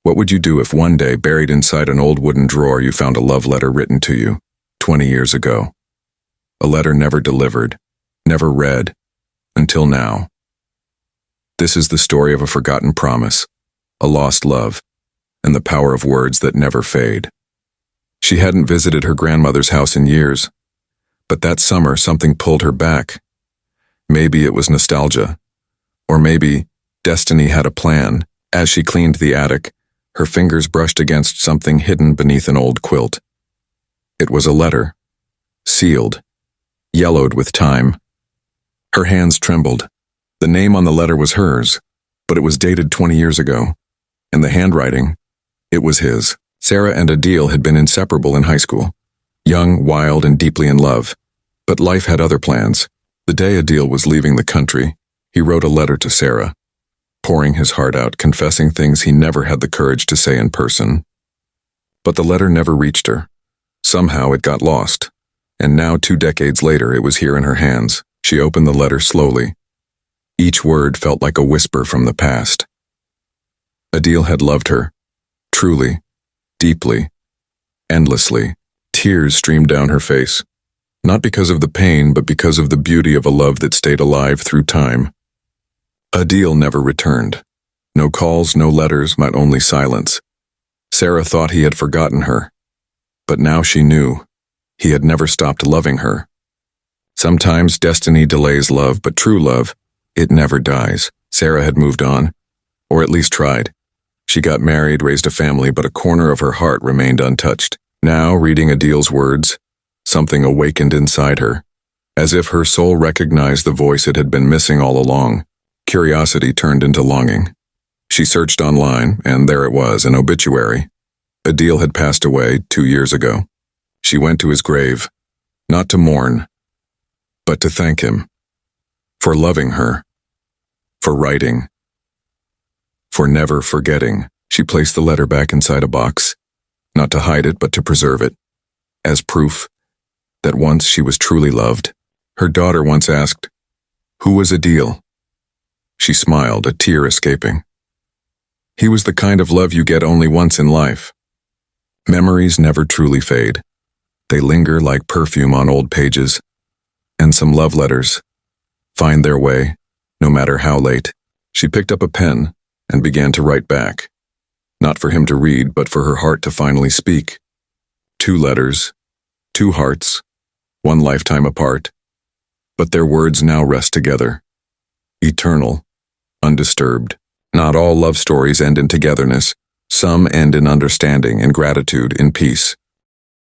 What would you do if one day, buried inside an old wooden drawer, you found a love letter written to you 20 years ago? A letter never delivered, never read, until now. This is the story of a forgotten promise, a lost love, and the power of words that never fade. She hadn't visited her grandmother's house in years, but that summer something pulled her back. Maybe it was nostalgia, or maybe destiny had a plan. As she cleaned the attic, her fingers brushed against something hidden beneath an old quilt. It was a letter, sealed, yellowed with time. Her hands trembled. The name on the letter was hers, but it was dated 20 years ago, and the handwriting, it was his. Sarah and Adil had been inseparable in high school, young, wild, and deeply in love. But life had other plans. The day Adil was leaving the country, he wrote a letter to Sarah, pouring his heart out, confessing things he never had the courage to say in person. But the letter never reached her. Somehow it got lost, and now 2 decades later it was here in her hands. She opened the letter slowly. Each word felt like a whisper from the past. Adil had loved her, truly, deeply, endlessly. Tears streamed down her face, not because of the pain, but because of the beauty of a love that stayed alive through time. Adil never returned. No calls, no letters, but only silence. Sarah thought he had forgotten her, but now she knew he had never stopped loving her. Sometimes destiny delays love, but true love, it never dies. Sarah had moved on, or at least tried. She got married, raised a family, but a corner of her heart remained untouched. Now, reading Adil's words, something awakened inside her, as if her soul recognized the voice it had been missing all along. Curiosity turned into longing. She searched online, and there it was, an obituary. Adil had passed away 2 years ago. She went to his grave, not to mourn, but to thank him for loving her, for writing, for never forgetting. She placed the letter back inside a box, not to hide it, but to preserve it, as proof that once she was truly loved. Her daughter once asked, "Who was Adil?" She smiled, a tear escaping. He was the kind of love you get only once in life. Memories never truly fade. They linger like perfume on old pages, and some love letters find their way, no matter how late. She picked up a pen and began to write back, not for him to read, but for her heart to finally speak. 2 letters, 2 hearts, 1 lifetime apart, but their words now rest together, eternal, undisturbed. Not all love stories end in togetherness. Some end in understanding, in gratitude, in peace.